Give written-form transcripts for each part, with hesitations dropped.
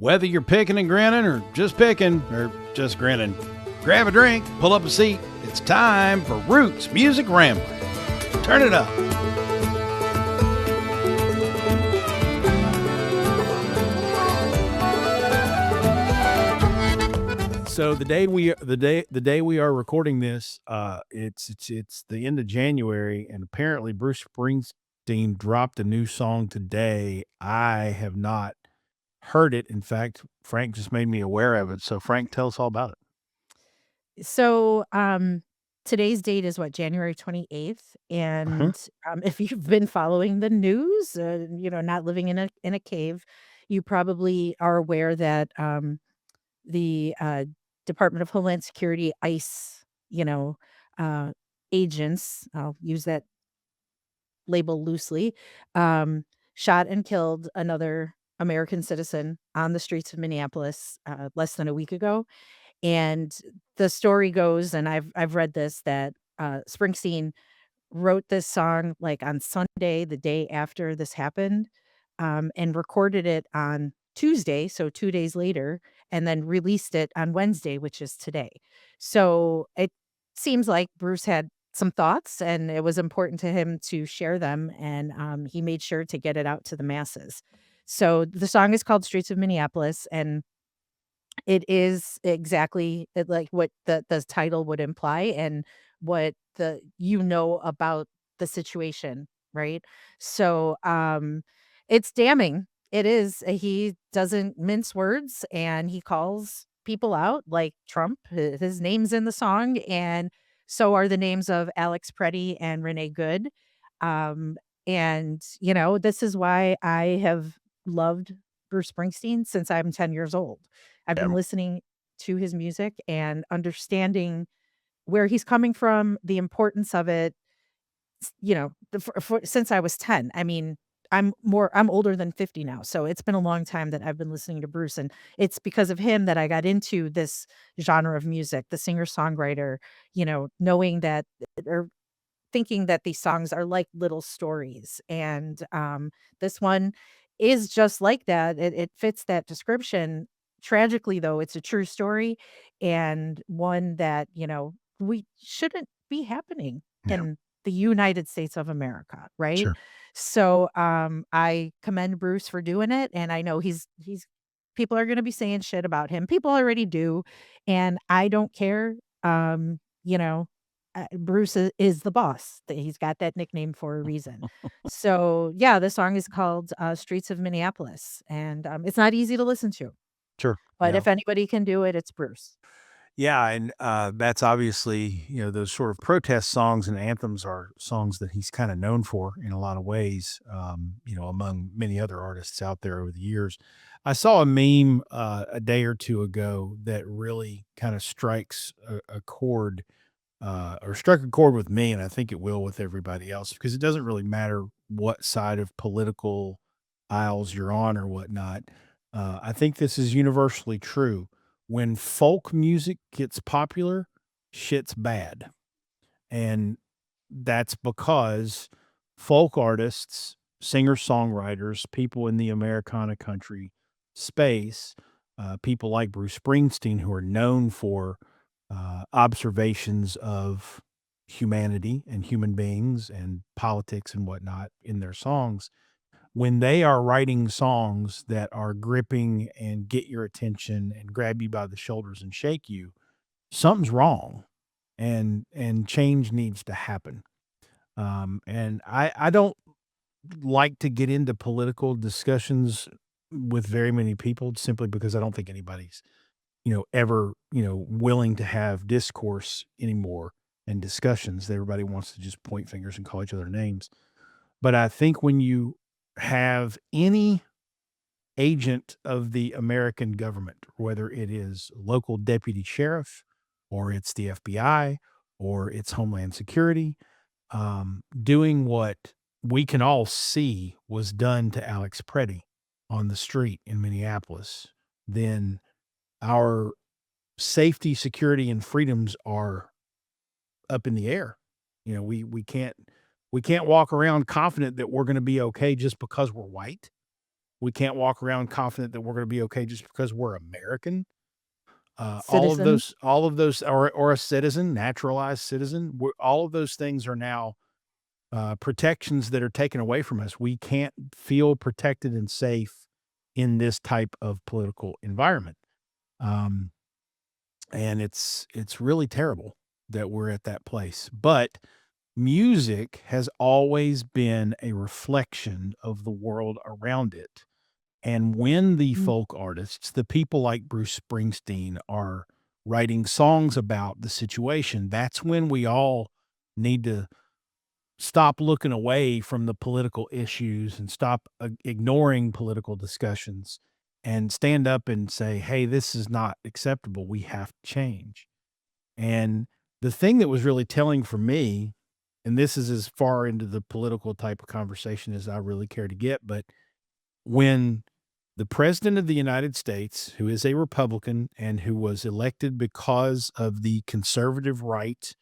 Whether you're picking and grinning or just picking or just grinning, grab a drink, pull up a seat. It's time for Roots Music Rambler. Turn it up. So the day we are recording this, it's the end of January, and apparently Bruce Springsteen dropped a new song today. I have not heard it. In fact, Frank just made me aware of it. So Frank, tell us all about it. So, today's date is what, January 28th, Uh-huh. and, if you've been following the news, not living in a cave, you probably are aware that, the, Department of Homeland Security, ICE, uh, agents, I'll use that label loosely, shot and killed another American citizen on the streets of Minneapolis, less than a week ago. And the story goes, and I've read this, that, Springsteen wrote this song, like, on Sunday, the day after this happened, and recorded it on Tuesday, so 2 days later, and then released it on Wednesday, which is today. So, it seems like Bruce had some thoughts, and it was important to him to share them, and, he made sure to get it out to the masses. So, the song is called "Streets of Minneapolis," and it is exactly like what the title would imply and what about the situation, right? So, it's damning. It is. He doesn't mince words, and he calls people out like Trump. His name's in the song, and so are the names of Alex Preddy and Renee Good. Um, and, this is why I have loved Bruce Springsteen since I'm 10 years old. I've Yeah, been listening to his music and understanding where he's coming from, the importance of it, since I was 10. I mean, I'm older than 50 now, so it's been a long time that I've been listening to Bruce, and it's because of him that I got into this genre of music, the singer-songwriter, knowing that, or thinking that these songs are like little stories, and, this one is just like that. It fits that description. Tragically, though, it's a true story, and one that, we shouldn't be happening yeah, in the United States of America, right? sure. So, I commend Bruce for doing it, and I know he's people are gonna be saying shit about him. People already do, and I don't care. You know, Bruce is the boss. He's got that nickname for a reason. So, yeah, the song is called, "Streets of Minneapolis," and, it's not easy to listen to, Sure. but Yeah. if anybody can do it, it's Bruce. Yeah, and that's obviously, those sort of protest songs and anthems are songs that he's kind of known for in a lot of ways, among many other artists out there over the years. I saw a meme a day or two ago that really kind of strikes a chord, or struck a chord with me, and I think it will with everybody else, because it doesn't really matter what side of political aisles you're on or whatnot. I think this is universally true. When folk music gets popular, shit's bad. And that's because folk artists, singer songwriters, people in the Americana country space, people like Bruce Springsteen, who are known for observations of humanity and human beings and politics and whatnot in their songs, when they are writing songs that are gripping and get your attention and grab you by the shoulders and shake you, something's wrong, and change needs to happen. And I don't like to get into political discussions with very many people, simply because I don't think anybody's, ever, willing to have discourse anymore and discussions. Everybody wants to just point fingers and call each other names. But I think when you have any agent of the American government, whether it is local deputy sheriff, or it's the FBI, or it's Homeland Security, doing what we can all see was done to Alex Preddy on the street in Minneapolis, then our safety, security, and freedoms are up in the air. We can't walk around confident that we're going to be okay just because we're white. We can't walk around confident that we're going to be okay just because we're American. Citizen. All of those, or a citizen, naturalized citizen. All of those things are now protections that are taken away from us. We can't feel protected and safe in this type of political environment. Um, and it's really terrible that we're at that place. But music has always been a reflection of the world around it. And when the Mm. folk artists, the people like Bruce Springsteen, are writing songs about the situation, that's when we all need to stop looking away from the political issues and stop ignoring political discussions and stand up and say, hey, this is not acceptable. We have to change. And the thing that was really telling for me, and this is as far into the political type of conversation as I really care to get, but when the president of the United States, who is a Republican and who was elected because of the conservative right,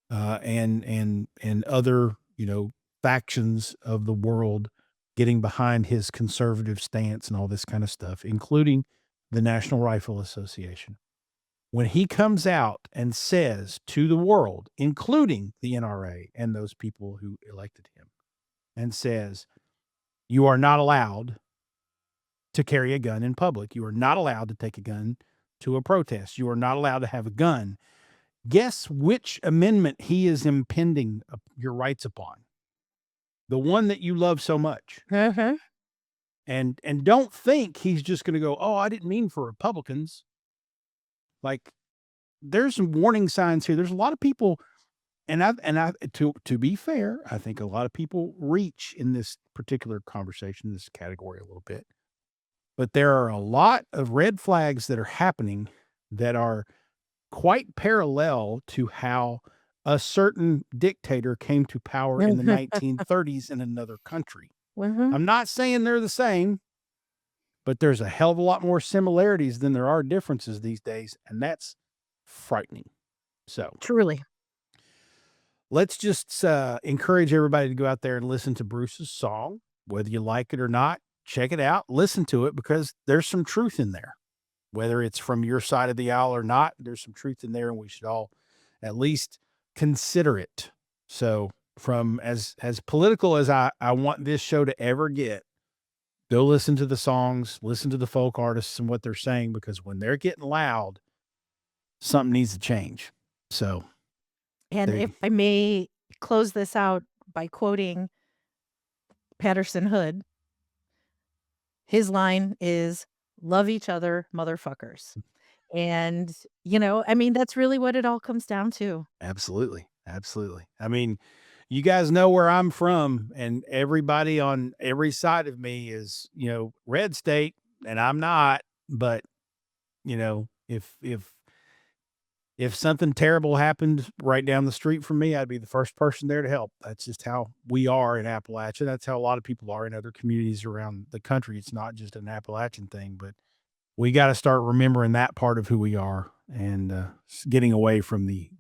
and other, factions of the world getting behind his conservative stance and all this kind of stuff, including the National Rifle Association. When he comes out and says to the world, including the NRA and those people who elected him, and says, "You are not allowed to carry a gun in public. You are not allowed to take a gun to a protest. You are not allowed to have a gun." Guess which amendment he is impending your rights upon? The one that you love so much. Uh-huh. And don't think he's just gonna go, "Oh, I didn't mean for Republicans." Like, there's some warning signs here. There's a lot of people, and I to be fair, I think a lot of people reach in this particular conversation, this category a little bit. But there are a lot of red flags that are happening that are quite parallel to how a certain dictator came to power in the 1930s in another country. Mhm. I'm not saying they're the same, but there's a hell of a lot more similarities than there are differences these days, and that's frightening. So Truly. let's just encourage everybody to go out there and listen to Bruce's song, whether you like it or not. Check it out, listen to it, because there's some truth in there. Whether it's from your side of the aisle or not, there's some truth in there, and we should all at least consider it. So, from as political as I want this show to ever get, go listen to the songs, listen to the folk artists and what they're saying, because when they're getting loud, something needs to change. So, And there you if go. I may close this out by quoting Patterson Hood, his line is, "Love each other, motherfuckers." And, I mean, that's really what it all comes down to. Absolutely. Absolutely. I mean, you guys know where I'm from, and everybody on every side of me is, red state, and I'm not, but if something terrible happened right down the street from me, I'd be the first person there to help. That's just how we are in Appalachia. That's how a lot of people are in other communities around the country. It's not just an Appalachian thing, but we got to start remembering that part of who we are, and getting away from the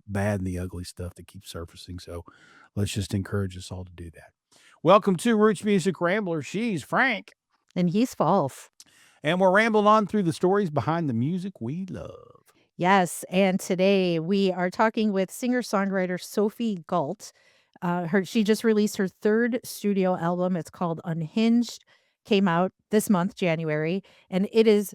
bad and the ugly stuff that keeps surfacing. So let's just encourage us all to do that. Welcome to Roots Music Rambler. She's Frank, And he's false. and we're rambling on through the stories behind the music we love. Yes, and today we are talking with singer-songwriter Sophie Gault. She just released her 3rd studio album. It's called Unhinged, came out this month, January, and it is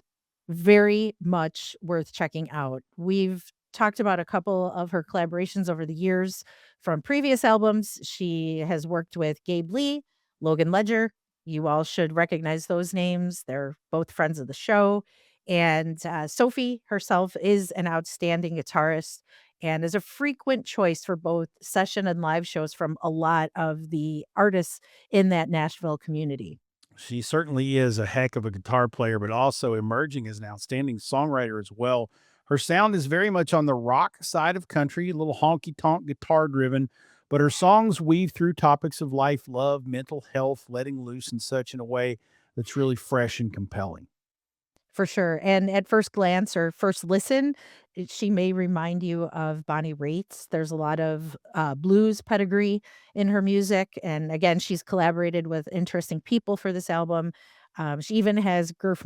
very much worth checking out. We've talked about a couple of her collaborations over the years from previous albums. She has worked with Gabe Lee, Logan Ledger. You all should recognize those names. They're both friends of the show. And Sophie herself is an outstanding guitarist and is a frequent choice for both session and live shows from a lot of the artists in that Nashville community. She certainly is a heck of a guitar player, but also emerging as an outstanding songwriter as well. Her sound is very much on the rock side of country, a little honky tonk guitar driven, but her songs weave through topics of life, love, mental health, letting loose, and such in a way that's really fresh and compelling. For sure, and at first glance or first listen, she may remind you of Bonnie Raitt. There's a lot of, blues pedigree in her music, and again, she's collaborated with interesting people for this album. She even has a Gurf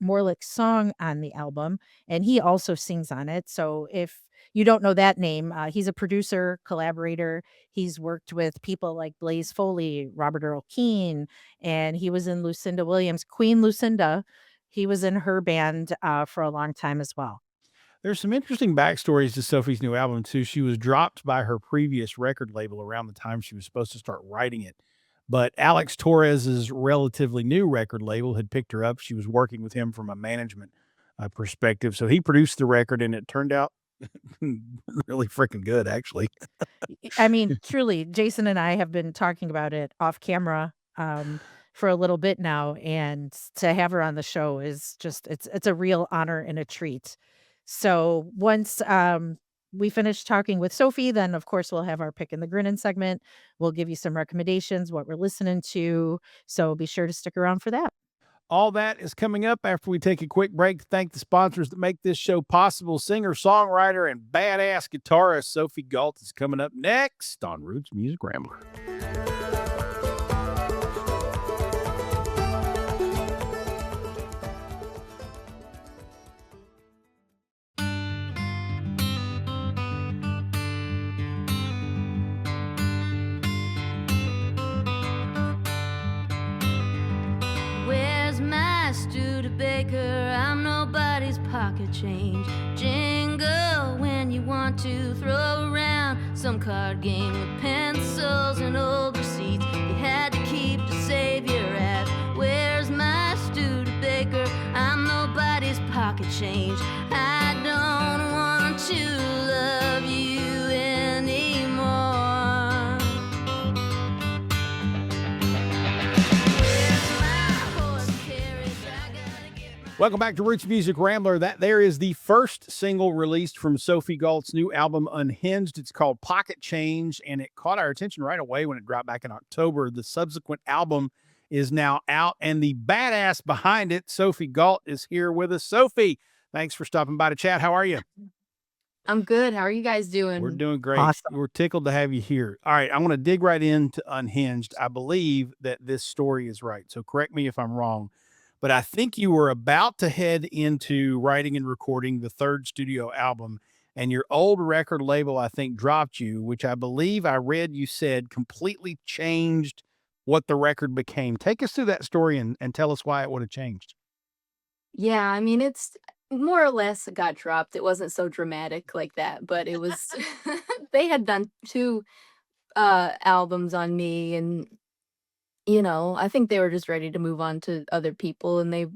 Morlick song on the album, and he also sings on it. So if you don't know that name, he's a producer, collaborator. He's worked with people like Blaze Foley, Robert Earl Keen, and he was in Lucinda Williams, Queen Lucinda. He was in her band for a long time as well. There's some interesting backstories to Sophie's new album too. She was dropped by her previous record label around the time she was supposed to start writing it. But Alex Torres's relatively new record label had picked her up. She was working with him from a management perspective. So he produced the record and it turned out really freaking good, actually. I mean, truly, Jason and I have been talking about it off camera, for a little bit now, and to have her on the show is just it's a real honor and a treat. So once, we finish talking with Sophie, then, of course, we'll have our pick and the grinning segment. We'll give you some recommendations, what we're listening to, so be sure to stick around for that. All that is coming up after we take a quick break to thank the sponsors that make this show possible. Singer, songwriter, and badass guitarist Sophie Gault is coming up next on Roots Music Rambler. Where's my Studebaker? I'm nobody's pocket change. Jingle when you want to throw around some card game with pencils and old receipts you had to keep to save your ass. Where's my Studebaker? I'm nobody's pocket change. I don't want to love you anymore. Welcome back to Roots Music Rambler. That there is the first single released from Sophie Gault's new album, Unhinged. It's called Pocket Change, and it caught our attention right away when it dropped back in October. The subsequent album is now out, and the badass behind it, Sophie Gault, is here with us. Sophie, thanks for stopping by to chat. How are you? I'm good. How are you guys doing? We're doing great. Awesome. We're tickled to have you here. All right, I want to dig right into Unhinged. I believe that this story is right, so correct me if I'm wrong. But I think you were about to head into writing and recording the third studio album, and your old record label, I think, dropped you, which I believe I read you said completely changed what the record became. Take us through that story and tell us why it would have changed. Yeah, I mean, it's more or less got dropped. It wasn't so dramatic like that, but it was they had done two albums on me, and I think they were just ready to move on to other people, and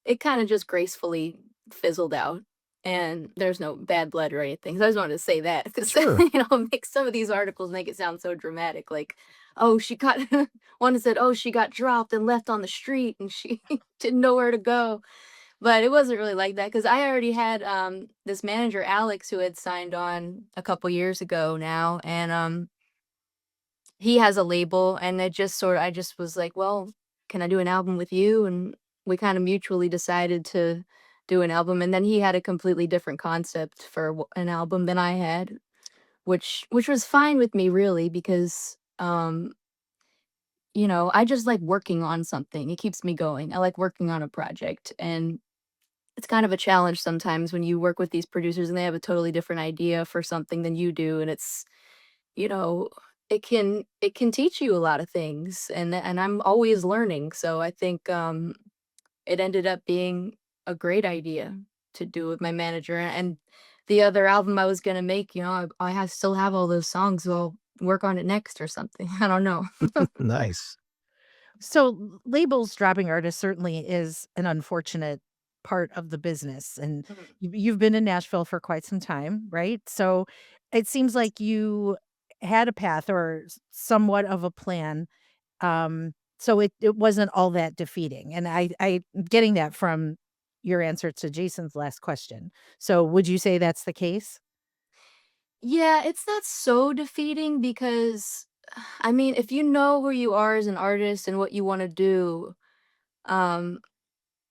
it kind of just gracefully fizzled out. And there's no bad blood or anything. So I just wanted to say that because Sure. make some of these articles make it sound so dramatic, like, oh, she got one said, oh, she got dropped and left on the street, and she didn't know where to go. But it wasn't really like that because I already had this manager Alex who had signed on a couple years ago now, and he has a label, and I just was like, "Well, can I do an album with you?" And we kind of mutually decided to do an album, and then he had a completely different concept for an album than I had, which was fine with me really because I just like working on something. It keeps me going. I like working on a project, and it's kind of a challenge sometimes when you work with these producers and they have a totally different idea for something than you do, and you know, it can teach you a lot of things, and I'm always learning, so I think, it ended up being a great idea to do with my manager, and the other album I was gonna make, still have all those songs, so I'll work on it next or something, I don't know. Nice. So labels dropping artists certainly is an unfortunate part of the business. And Mhm. you've been in Nashville for quite some time, right? So it seems like you had a path or somewhat of a plan. So it wasn't all that defeating. And I'm getting that from your answer to Jason's last question. So would you say that's the case? Yeah, it's not so defeating because, I mean, if you know who you are as an artist and what you wanna do, um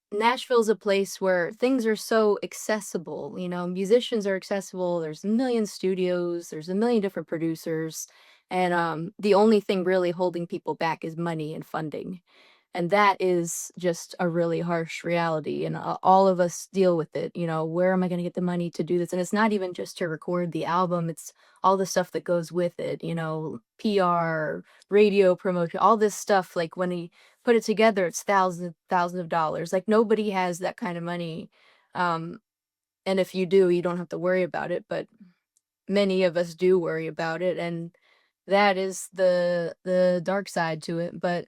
Nashville's a place where things are so accessible, musicians are accessible, there's a million studios, there's a million different producers, and, the only thing really holding people back is money and funding. And that is just a really harsh reality, and all of us deal with it. Where am I going to get the money to do this? And it's not even just to record the album, it's all the stuff that goes with it, PR, radio promotion, all this stuff. Like when you put it together, it's thousands of dollars. Like nobody has that kind of money. Um, and if you do, you don't have to worry about it. But many of us do worry about it, and that is the dark side to it. But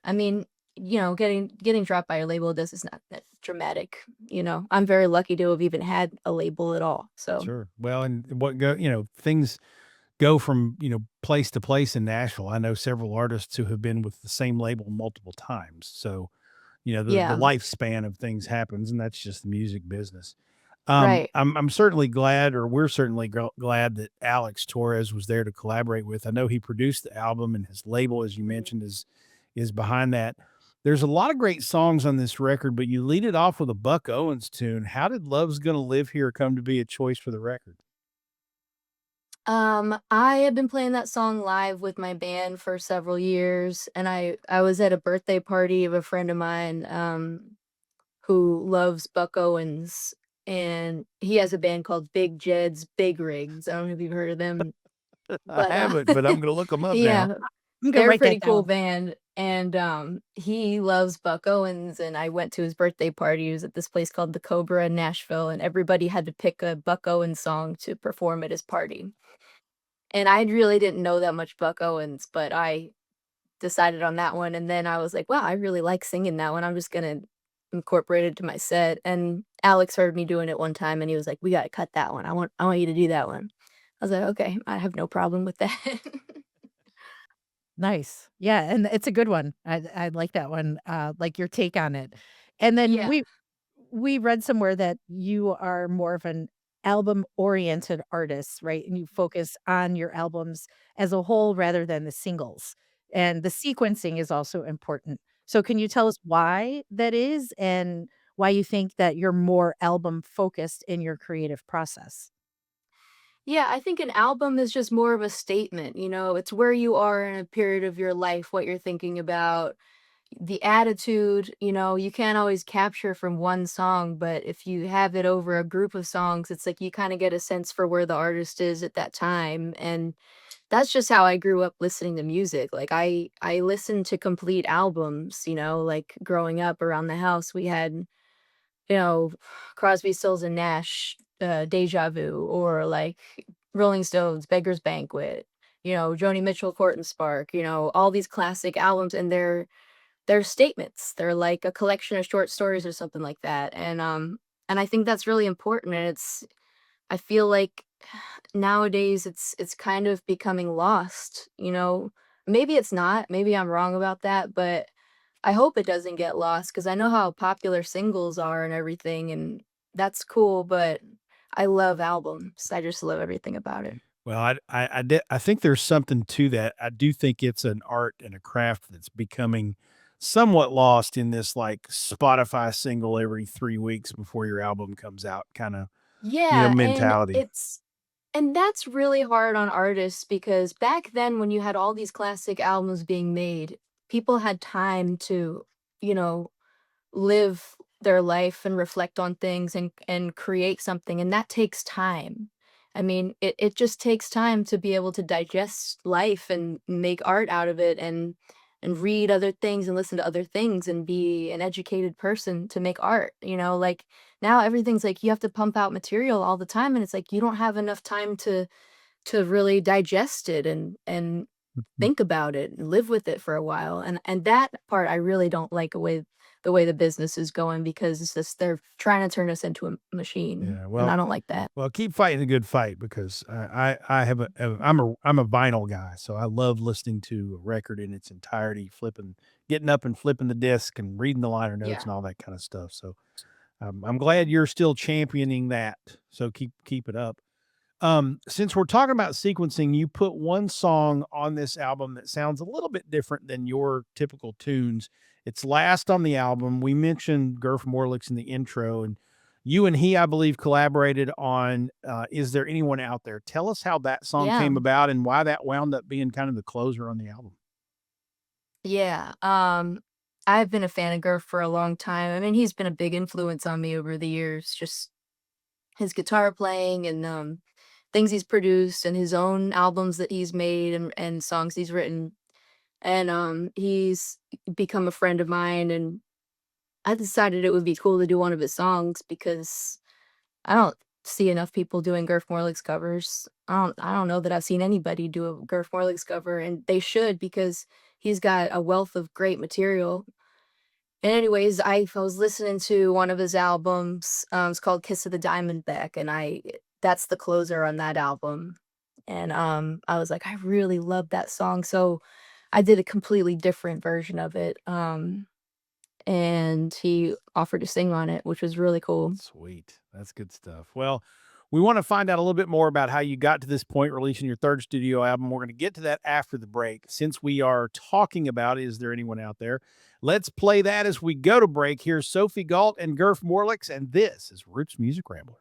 I mean, getting dropped by a label, this is not that dramatic. I'm very lucky to have even had a label at all. So Sure. Well, and things go from, place to place in Nashville. I know several artists who have been with the same label multiple times. So, the yeah, lifespan of things happens, and that's just the music business. right. I'm certainly glad, or we're certainly glad that Alex Torres was there to collaborate with. I know he produced the album, and his label, as you Mhm. mentioned, is behind that. There's a lot of great songs on this record, but you lead it off with a Buck Owens tune. How did "Love's Gonna Live Here" come to be a choice for the record? I had been playing that song live with my band for several years, and I was at a birthday party of a friend of mine, who loves Buck Owens, and he has a band called Big Jed's Big Rigs. I don't know if you've heard of them, I but, haven't, but I'm gonna look them up now. yeah, I'm gonna they're a write pretty that cool down. band, and, he loves Buck Owens, and I went to his birthday party. He was at this place called The Cobra in Nashville, and everybody had to pick a Buck Owens song to perform at his party. And I really didn't know that much Buck Owens, but I decided on that one, and then I was like, "Wow, I really like singing that one. I'm just gonna incorporate it to my set." And Alex heard me doing it one time, and he was like, "We gotta cut that one. I want you to do that one." I was like, "Okay, I have no problem with that." Nice. Yeah, and it's a good one. I like that one, like your take on it. And then Yeah. we read somewhere that you are more of an album-oriented artist, right? And you focus on your albums as a whole rather than the singles. And the sequencing is also important. So can you tell us why that is and why you think that you're more album-focused in your creative process? Yeah, I think an album is just more of a statement, it's where you are in a period of your life, what you're thinking about, the attitude. You can't always capture from one song, but if you have it over a group of songs, it's like you kind of get a sense for where the artist is at that time. And that's just how I grew up listening to music. Like I listened to complete albums, like growing up around the house, we had, you know, Crosby, Stills and Nash, Deja Vu, or like Rolling Stones, Beggar's Banquet, Joni Mitchell, Court and Spark, all these classic albums, and they're statements. They're like a collection of short stories or something like that. And I think that's really important. And I feel like nowadays it's kind of becoming lost. Maybe it's not. Maybe I'm wrong about that, but I hope it doesn't get lost because I know how popular singles are and everything, and that's cool, but I love albums. I just love everything about it. Well, I think there's something to that. I do think it's an art and a craft that's becoming somewhat lost in this, like, Spotify single every 3 weeks before your album comes out kinda, Yeah, and mentality. that's really hard on artists because back then when you had all these classic albums being made, people had time to, you know, live their life and reflect on things and create something, and that takes time. I mean, it just takes time to be able to digest life and make art out of it and read other things and listen to other things and be an educated person to make art, like now everything's like you have to pump out material all the time, and it's like you don't have enough time to really digest it and Mhm. think about it and live with it for a while, and that part I really don't like the way the business is going because it's just they're trying to turn us into a machine, Yeah, and well I don't like that. well, keep fighting the good fight because I have I'm a vinyl guy, so I love listening to a record in its entirety, getting up and flipping the disc and reading the liner notes Yeah. and all that kinda stuff, so, I'm glad you're still championing that, so keep it up. Since we're talking about sequencing, you put one song on this album that sounds a little bit different than your typical tunes. It's last on the album. We mentioned Garth Morlick's in the intro, and you and he, I believe, collaborated on "Is There Anyone Out There?" Tell us how that song Yeah. came about and why that wound up being kind of the closer on the album. Yeah. I've been a fan of Garth for a long time. I mean, he's been a big influence on me over the years, just his guitar playing and, things he's produced and his own albums that he's made and songs he's written. And, he's become a friend of mine, and I decided it would be cool to do one of his songs because I don't see enough people doing Garth Morlick's covers. I don't know that I've seen anybody do a Garth Morlick's cover, and they should because he's got a wealth of great material. And anyways, I was listening to one of his albums. It's called Kiss of the Diamondback, and that's the closer on that album. And I was like, I really love that song, so I did a completely different version of it. And he offered to sing on it, which was really cool. Sweet. That's good stuff. Well, we want to find out a little bit more about how you got to this point, releasing your third studio album. We're going to get to that after the break. Since we are talking about Is There Anyone Out There? Let's play that as we go to break. Here's Sophie Gault and Garth Morlicks, and this is Roots Music Rambler.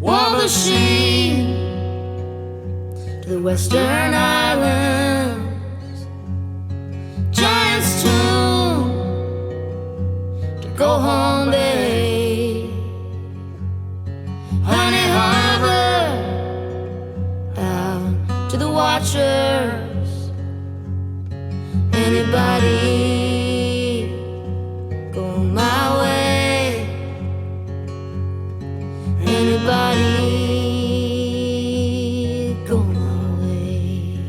War machine to the Western Islands, Giant's tomb to go home bay, Honey Harbor out to the Watchers. Anybody go my way? Anybody go my way?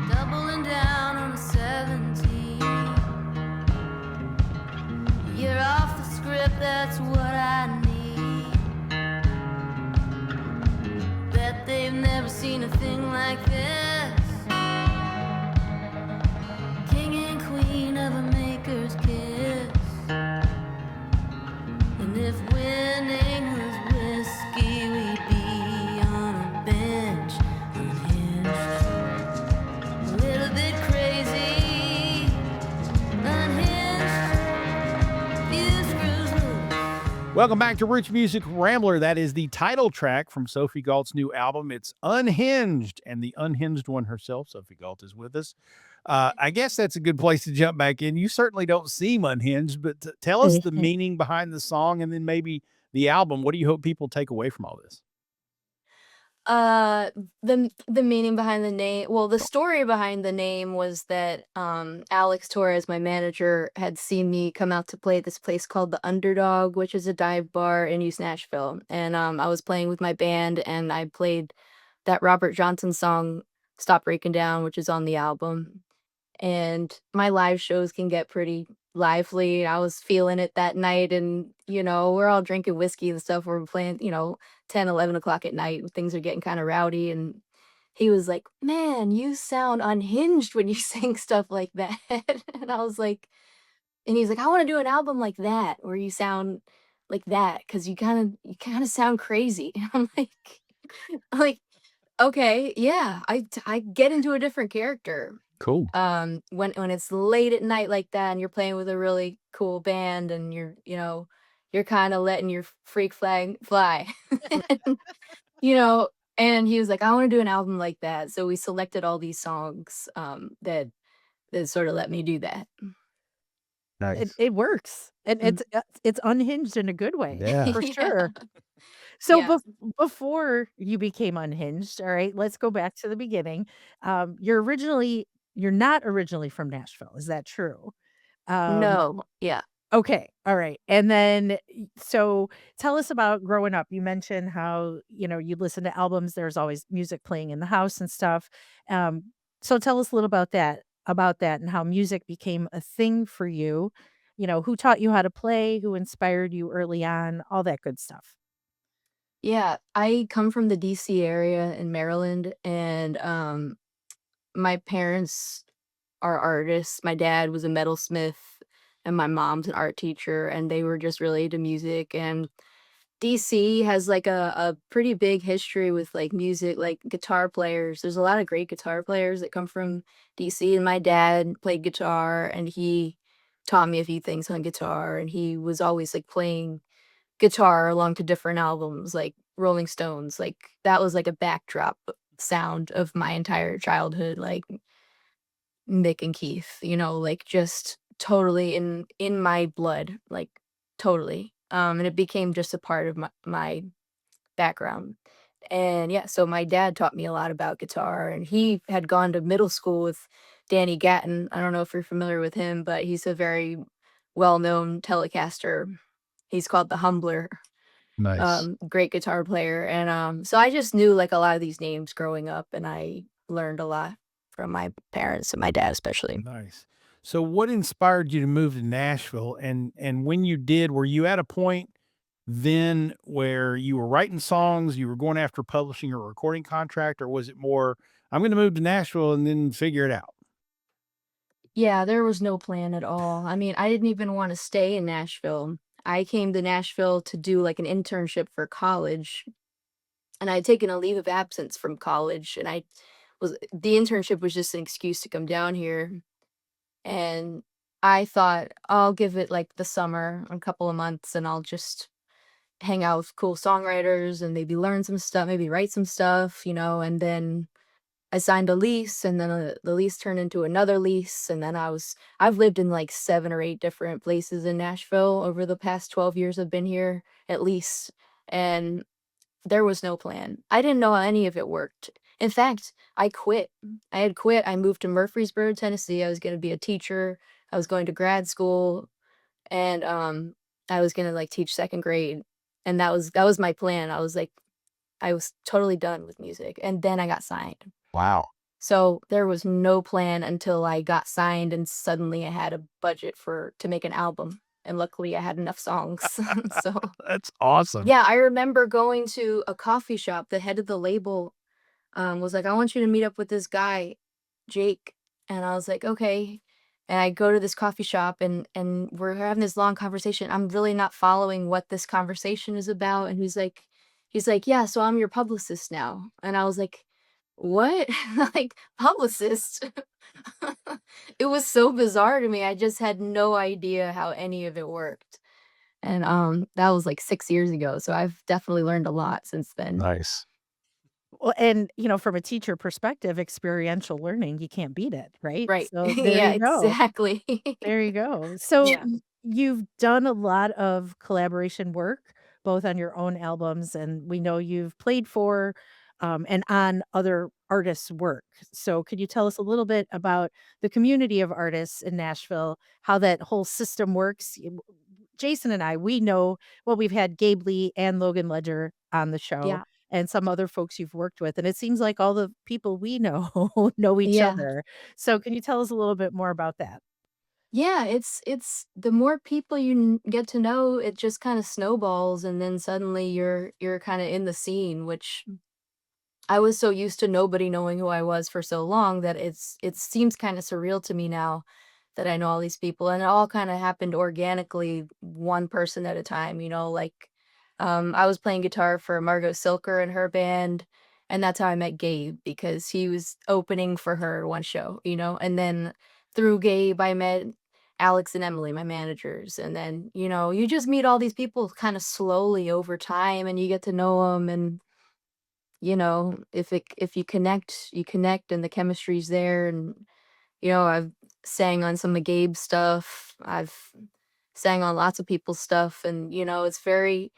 Doubling down on the 17. You're off the script, that's what I need. Bet they've never seen a thing like this. King and queen of a maker's kiss. And if winning was whiskey, we'd be on a bench, unhinged. A little bit crazy, unhinged. Few screws loose. Welcome back to Roots Music Rambler. That is the title track from Sophie Gault's new album. It's Unhinged, and the unhinged one herself, Sophie Gault, is with us. I guess that's a good place to jump back in. You certainly don't seem unhinged, but tell us the meaning behind the song and then maybe the album. What do you hope people take away from all this? The meaning behind the name, well, the story behind the name was that Alex Torres, my manager, had seen me come out to play at this place called The Underdog, which is a dive bar in East Nashville. And I was playing with my band, and I played that Robert Johnson song, Stop Breaking Down, which is on the album. And my live shows can get pretty lively. I was feeling it that night, and we're all drinking whiskey and stuff. We're playing, 10, 11 o'clock at night. Things are getting kind of rowdy. And he was like, "Man, you sound unhinged when you sing stuff like that." And I was like, and he's like, "I want to do an album like that where you sound like that because you kind of sound crazy." And I'm like, okay, yeah, I get into a different character. Cool. When it's late at night like that and you're playing with a really cool band and you're kind of letting your freak flag fly. And, you know, and he was like, "I want to do an album like that." So we selected all these songs that sort of let me do that. Nice. It works, and Mm. it's unhinged in a good way, Yeah. for Yeah. sure. So Yeah. before you became unhinged, all right, let's go back to the beginning. You're not originally from Nashville, is that true? Um, No. Yeah. okay, all right, and then so tell us about growing up. You mentioned how you listen to albums. There's always music playing in the house and stuff. Um, so tell us a little about that, and how music became a thing for you. Who taught you how to play? Who inspired you early on? All that good stuff. Yeah. I come from the DC area in Maryland, and my parents are artists. My dad was a metalsmith, and my mom's an art teacher, and they were just really into music. And DC has like a pretty big history with like music, like guitar players. There's a lot of great guitar players that come from DC, and my dad played guitar, and he taught me a few things on guitar, and he was always like playing guitar along to different albums like Rolling Stones. Like that was like a backdrop sound of my entire childhood, like Mick and Keith, like just totally in my blood, like totally. And it became just a part of my background. And yeah, so my dad taught me a lot about guitar, and he had gone to middle school with Danny Gatton. I don't know if you're familiar with him, but he's a very well-known Telecaster. He's called the Humbler. Nice. Great guitar player. And so I just knew like a lot of these names growing up, and I learned a lot from my parents and my dad especially. Nice. So what inspired you to move to Nashville? And when you did, were you at a point then where you were writing songs, you were going after publishing or recording contract, or was it more, I'm going to move to Nashville and then figure it out? Yeah, there was no plan at all. I mean, I didn't even want to stay in Nashville. I came to Nashville to do like an internship for college, and I had taken a leave of absence from college, and the internship was just an excuse to come down here. And I thought I'll give it like the summer, a couple of months, and I'll just hang out with cool songwriters and maybe learn some stuff, maybe write some stuff, and then I signed a lease, and then the lease turned into another lease, and then I've lived in like 7 or 8 different places in Nashville over the past 12 years I've been here, at least, and there was no plan. I didn't know how any of it worked. In fact, I quit. I had quit. I moved to Murfreesboro, Tennessee. I was gonna be a teacher. I was going to grad school, and, I was gonna, like, teach 2nd grade, and that was my plan. I was totally done with music, and then I got signed. Wow. So, there was no plan until I got signed, and suddenly I had a budget to make an album, and luckily I had enough songs. So That's awesome. yeah, I remember going to a coffee shop. The head of the label, was like, "I want you to meet up with this guy, Jake." And I was like, "Okay." And I go to this coffee shop, and we're having this long conversation. I'm really not following what this conversation is about. And he's like, "Yeah, so I'm your publicist now." And I was like, "What?" Like, publicist? It was so bizarre to me. I just had no idea how any of it worked. And, that was, like, 6 years ago, so I've definitely learned a lot since then. Nice. Well, and, from a teacher perspective, experiential learning, you can't beat it, right? Right. So there Yeah, you go. exactly. There you go. So Yeah. you've done a lot of collaboration work, both on your own albums, and we know you've played for and on other artists' work. So could you tell us a little bit about the community of artists in Nashville, how that whole system works? Jason and I, we know, well, we've had Gabe Lee and Logan Ledger on the show Yeah. and some other folks you've worked with. And it seems like all the people we know know each Yeah. other. So can you tell us a little bit more about that? Yeah, it's the more people you get to know, it just kind of snowballs, and then suddenly you're kind of in the scene, which I was so used to nobody knowing who I was for so long that it seems kind of surreal to me now that I know all these people, and it all kind of happened organically, one person at a time, like I was playing guitar for Margot Silker and her band, and that's how I met Gabe because he was opening for her one show, and then through Gabe I met Alex and Emily, my managers, and then you just meet all these people kind of slowly over time, and you get to know them, and if you connect, you connect, and the chemistry's there. And I've sang on some of Gabe's stuff. I've sang on lots of people's stuff, and it's very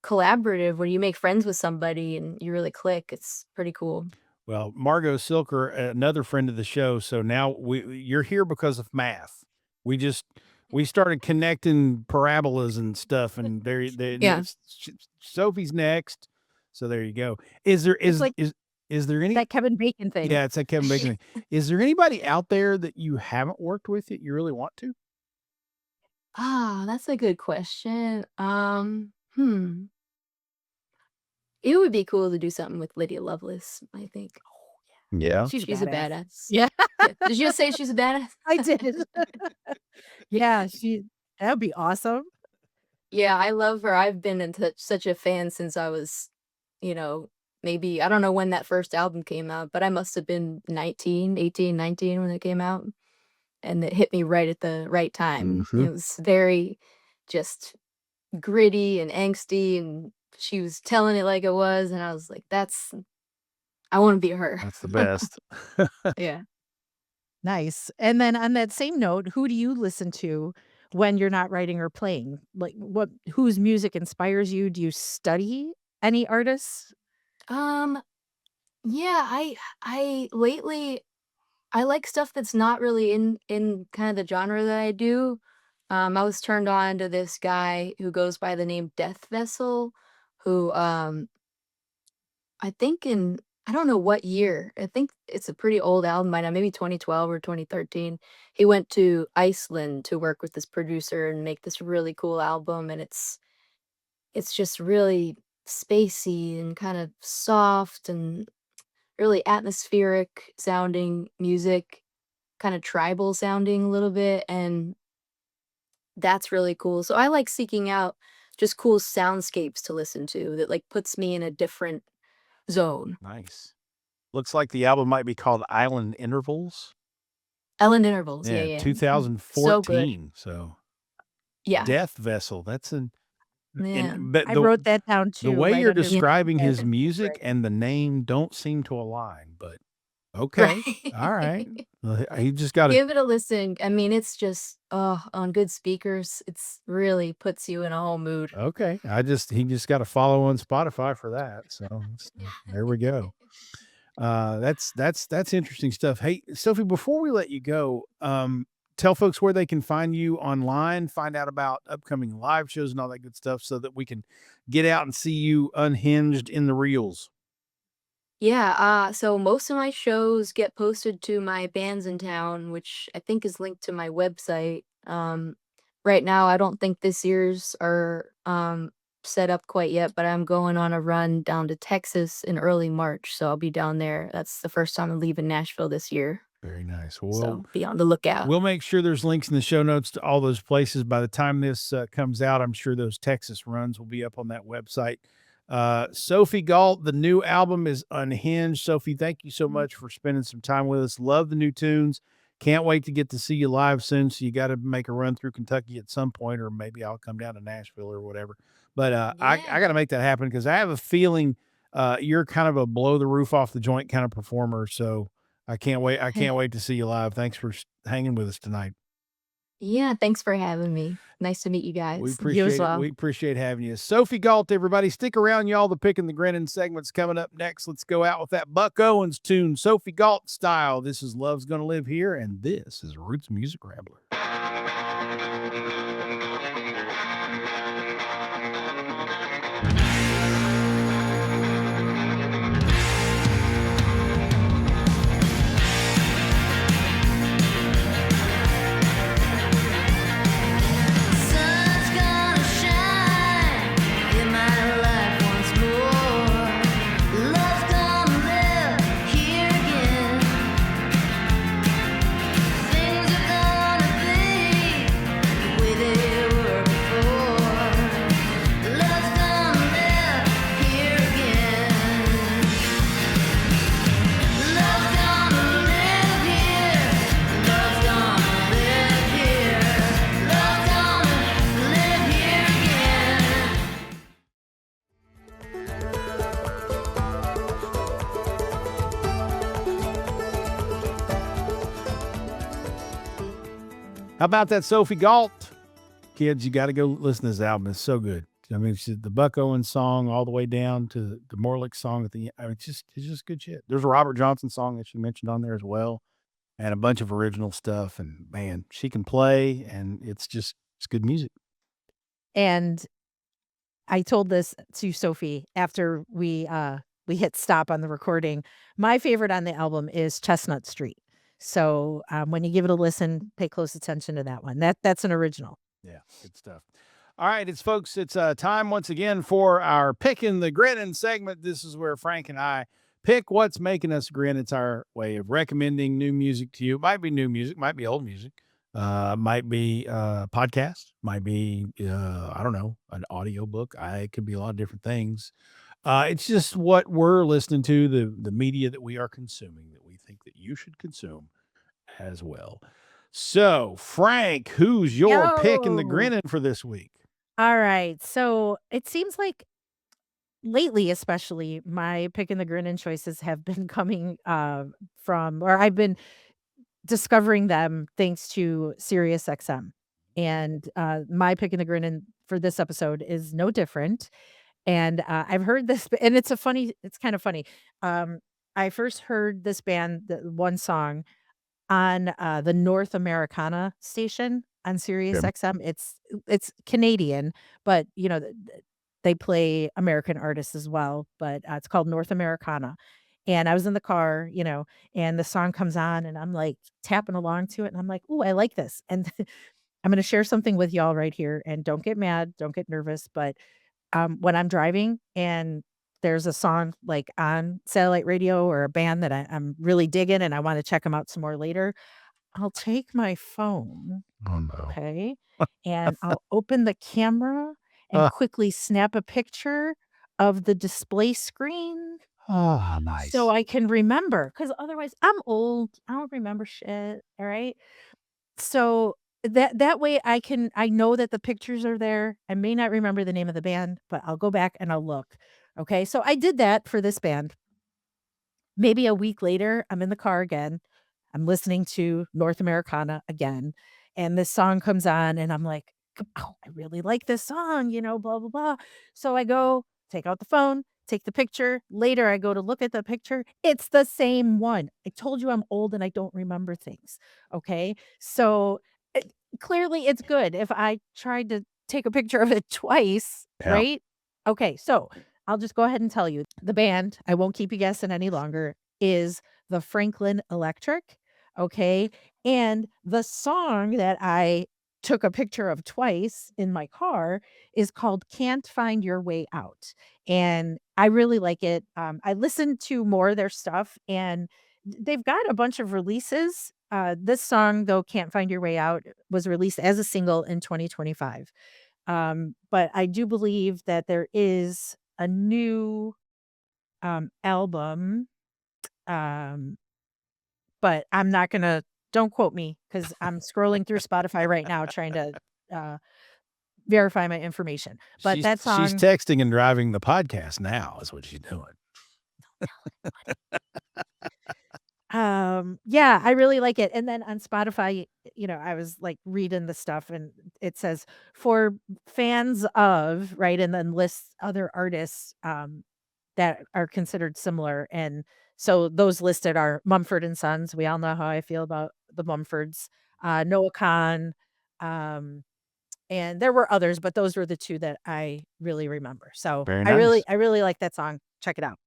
collaborative when you make friends with somebody and you really click. It's pretty cool. Well, Margot Silker, another friend of the show. So now you're here because of math. We just we started connecting parabolas and stuff, and Yeah. Sophie's next. So there you go. Is there It's like is there any? that Kevin Bacon thing. Yeah, it's that Kevin Bacon thing. Is there anybody out there that you haven't worked with that you really want to? That's a good question. It would be cool to do something with Lydia Lovelace, I think. Yeah. She's She's a badass. badass. Yeah, Yeah. Did you just say she's a badass? I did. Yeah, that would be awesome. Yeah, I love her. I've been such a fan since I was, you know, maybe I don't know when that first album came out, but I must have been 18, 19 when it came out. And it hit me right at the right time. Mhm. It was very just gritty and angsty, and she was telling it like it was, and I was like, I wanna be her. That's the best. Yeah. Nice. And then on that same note, who do you listen to when you're not writing or playing? Like whose music inspires you? Do you study any artists? Um, yeah, I lately I like stuff that's not really in kind of the genre that I do. I was turned on to this guy who goes by the name Death Vessel, who I think in I don't know what year. I think it's a pretty old album by now, maybe 2012 or 2013. He went to Iceland to work with this producer and make this really cool album, and it's just really spacey and kind of soft and really atmospheric sounding music, kind of tribal sounding a little bit, and that's really cool. So I like seeking out just cool soundscapes to listen to that like puts me in a different zone. Nice. Looks like the album might be called Island Intervals. Ellen Intervals, yeah, Yeah, yeah. So good. 2014. So Yeah. Death Vessel. That's an Yeah. but I wrote that down too. the way right you're under describing his music. music Right. and the name don't seem to align, but okay. All right. Well, you just got to Give it a listen. I mean, it's just on good speakers, it's really puts you in a whole mood. Okay. He just got to follow on Spotify for that. So there we go. That's interesting stuff. Hey, Sophie, before we let you go, tell folks where they can find you online, find out about upcoming live shows and all that good stuff so that we can get out and see you unhinged in the reels. Yeah, so most of my shows get posted to my Bands in Town, which I think is linked to my website. Right now, I don't think this year's are set up quite yet, but I'm going on a run down to Texas in early March, so I'll be down there. That's the first time I'm leaving Nashville this year, Very nice. so be on the lookout. We'll make sure there's links in the show notes to all those places. By the time this comes out, I'm sure those Texas runs will be up on that website. Sophie Gault, the new album is Unhinged. Sophie, thank you so much for spending some time with us. Love the new tunes. Can't wait to get to see you live soon. So you got to make a run through Kentucky at some point, or maybe I'll come down to Nashville or whatever. But I Yeah. got to make that happen because I have a feeling you're kind of a blow the roof off the joint kind of performer. So I can't wait. I can't wait to see you live. Thanks for hanging with us tonight. Yeah, thanks for having me. Nice to meet you We guys. appreciate it. well. We appreciate having you. Sophie Gault, everybody. Stick around, y'all. The Picking the Grinning segment's coming up next. Let's go out with that Buck Owens tune, Sophie Gault style. This is Love's Gonna Live Here, and this is Roots Music Rambler. Sun's gonna shine in my life once more. Love's gonna live here again. Things are gonna be the way they were before. Love's gonna live here again. Love's gonna live here. Love's gonna live here. Love's gonna live here again. How about that Sophie Gault? Kids, you got to go listen to this album. It's so good. I mean, it's the Buck Owens song all the way down to the Morlick song at the end. I mean, it's just good shit. There's a Robert Johnson song that she mentioned on there as well, and a bunch of original stuff. And man, she can play, and it's good music. And I told this to Sophie after we hit stop on the recording. My favorite on the album is Chestnut Street. So when you give it a listen, pay close attention to that one. That's an original. Yeah, good stuff. All right, it's time once again for our Picking the Grinning segment. This is where Frank and I Pick what's making us grin. It's our way of recommending new music to you. It might be new music, might be old music, might be podcast, might be I don't know, an audiobook. It could be a lot of different things. It's just what we're listening to, the media that we are consuming that we think that you should consume as well. So, Frank, who's your pick in the Yo. grinning for this week? All right. So it seems like lately, especially, my pick and the grinning choices have been coming from, or I've been discovering them thanks to SiriusXM. And my pick and the grinning for this episode is no different. And I've heard this, and it's kind of funny. I first heard this band, the one song on the North Americana station on Sirius Okay. XM. It's Canadian, but they play American artists as well. But it's called North Americana. And I was in the car, and the song comes on, and I'm like tapping along to it, and I'm like, "Ooh, I like this." And I'm going to share something with y'all right here, and don't get mad, don't get nervous, but when I'm driving and there's a song like on satellite radio or a band that I'm really digging and I want to check them out some more later, I'll take my phone, Oh no. okay, and I'll open the camera and Ah, quickly snap a picture of the display screen so nice. I can remember. Because otherwise I'm old. I don't remember shit. All right. So that way I know that the pictures are there. I may not remember the name of the band, but I'll go back and I'll look. Okay. So I did that for this band. Maybe a week later, I'm in the car again. I'm listening to North Americana again. And this song comes on and I'm like, oh, I really like this song, blah, blah, blah. So I go take out the phone, take the picture. Later, I go to look at the picture. It's the same one. I told you I'm old and I don't remember things. Okay. So clearly it's good if I tried to take a picture of it twice, Yeah. right? Okay. So I'll just go ahead and tell you the band, I won't keep you guessing any longer, is the Franklin Electric. Okay. And the song that I took a picture of twice in my car is called Can't Find Your Way Out. And I really like it. I listened to more of their stuff and they've got a bunch of releases. This song, though, Can't Find Your Way Out, was released as a single in 2025. But I do believe that there is a new album. But I'm not gonna don't quote me because I'm scrolling through Spotify right now trying to uh, verify my information. But that She's song, texting and driving the podcast now is what she's doing. yeah, I really like it. And then on Spotify, I was like reading the stuff and it says for fans of, right, and then lists other artists that are considered similar. And so those listed are Mumford and Sons. We all know how I feel about the Mumfords, Noah Khan, um, and there were others, but those were the two that I really remember. So Very I really, nice. I really like that song. Check it out.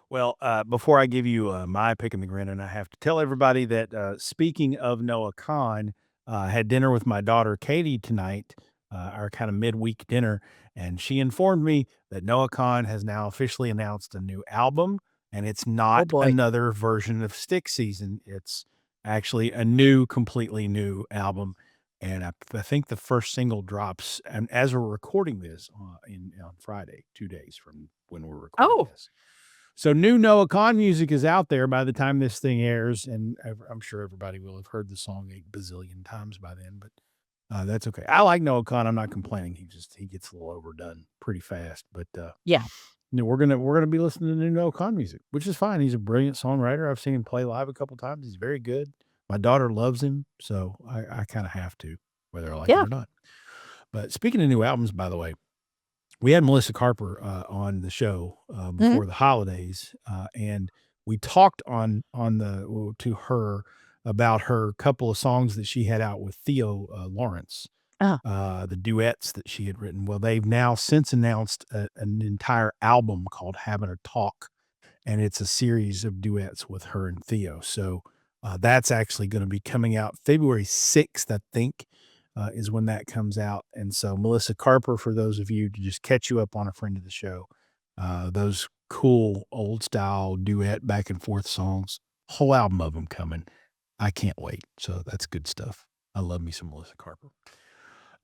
Well, before I give you my pick in the grin, and I have to tell everybody that speaking of Noah Khan, I had dinner with my daughter Katie tonight, our kind of midweek dinner, and she informed me that Noah Khan has now officially announced a new album, and it's Oh not boy. another version of Stick Season. It's actually a completely new album, and I think the first single drops, and as we're recording this on Friday, 2 days from when we're recording Oh, this. So new Noah Khan music is out there by the time this thing airs, and I'm sure everybody will have heard the song a bazillion times by then, but that's okay. I like Noah Khan. I'm not complaining. He gets a little overdone pretty fast, but yeah. we're gonna be listening to new Noah Khan music, which is fine. He's a brilliant songwriter. I've seen him play live a couple times. He's very good. My daughter loves him, so I kind of have to, whether I like it Yeah. or not. But speaking of new albums, by the way, we had Melissa Carper on the show Mhm. before the holidays, and we talked to her about her couple of songs that she had out with Theo Lawrence, Uh, the duets that she had written. Well, they've now since announced an entire album called Having a Talk, and it's a series of duets with her and Theo. So that's actually going to be coming out February 6th, I think, is when that comes out. And so Melissa Carper, for those of you to just catch you up on a friend of the show, those cool old style duet back and forth songs. Whole album of them coming. I can't wait. So that's good stuff. I love me some Melissa Carper.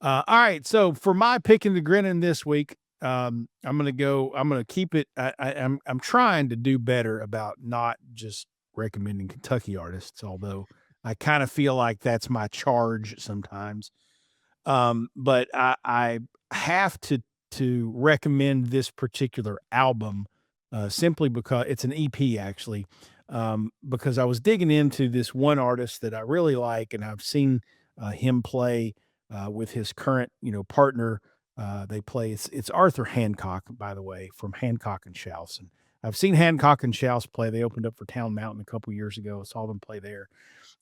All right. So for my picking the grinning this week, I'm gonna keep it. I'm trying to do better about not just recommending Kentucky artists, although I kind of feel like that's my charge sometimes. But I have to recommend this particular album simply because it's an EP actually. Because I was digging into this one artist that I really like, and I've seen him play with his current, partner. They play it's Arthur Hancock, by the way, from Hancock and Schaus. And I've seen Hancock and Schaus play. They opened up for Town Mountain a couple years ago. I saw them play there.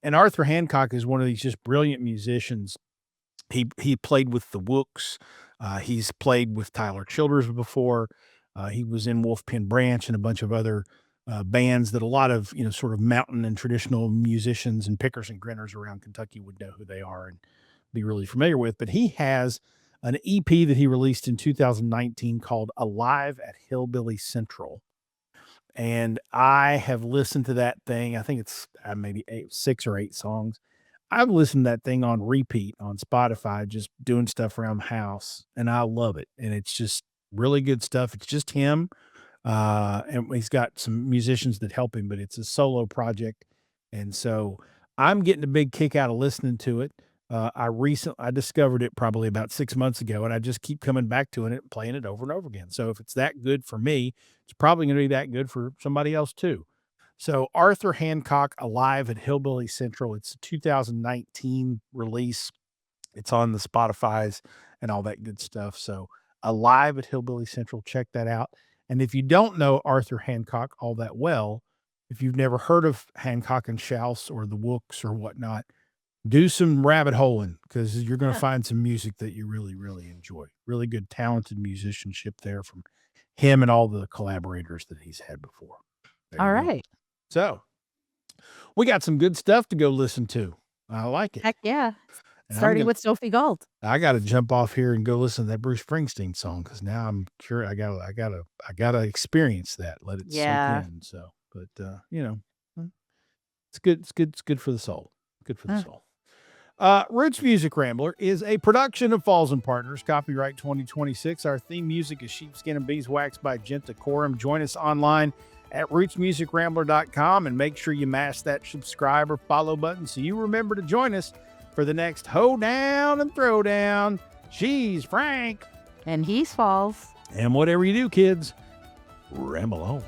And Arthur Hancock is one of these just brilliant musicians. He played with the Wooks. He's played with Tyler Childers before. He was in Wolfpen Branch and a bunch of other bands that a lot of sort of mountain and traditional musicians and pickers and grinners around Kentucky would know who they are and be really familiar with. But he has an EP that he released in 2019 called "Alive at Hillbilly Central." And I have listened to that thing. I think it's maybe 6 or 8 songs. I've listened to that thing on repeat on Spotify, just doing stuff around the house, and I love it. And it's just really good stuff. It's just him. And he's got some musicians that help him, but it's a solo project. And so I'm getting a big kick out of listening to it. I discovered it probably about 6 months ago, and I just keep coming back to it and playing it over and over again. So if it's that good for me, it's probably going to be that good for somebody else too. So Arthur Hancock, "Alive at Hillbilly Central." It's a 2019 release. It's on the Spotify's and all that good stuff. So "Alive at Hillbilly Central," check that out. And if you don't know Arthur Hancock all that well, if you've never heard of Hancock and Schaus or the Wooks or whatnot, do some rabbit holing because you're going to find some music that you really, really enjoy. Really good, talented musicianship there from him and all the collaborators that he's had before. There All you go. right. So we got some good stuff to go listen to. I like it. Heck yeah. And Starting with Sophie Gault. I got to jump off here and go listen to that Bruce Springsteen song because now I'm sure I gotta experience that. Let it Yeah. sink in. So, but it's good. It's good for the soul. Good for the soul. Roots Music Rambler is a production of Falls and Partners, copyright 2026. Our theme music is Sheepskin and Beeswax by Genta Corum. Join us online at rootsmusicrambler.com and make sure you mash that subscribe or follow button so you remember to join us for the next hoedown and throwdown. She's Frank. And he's Falls. And whatever you do, kids, ramble on.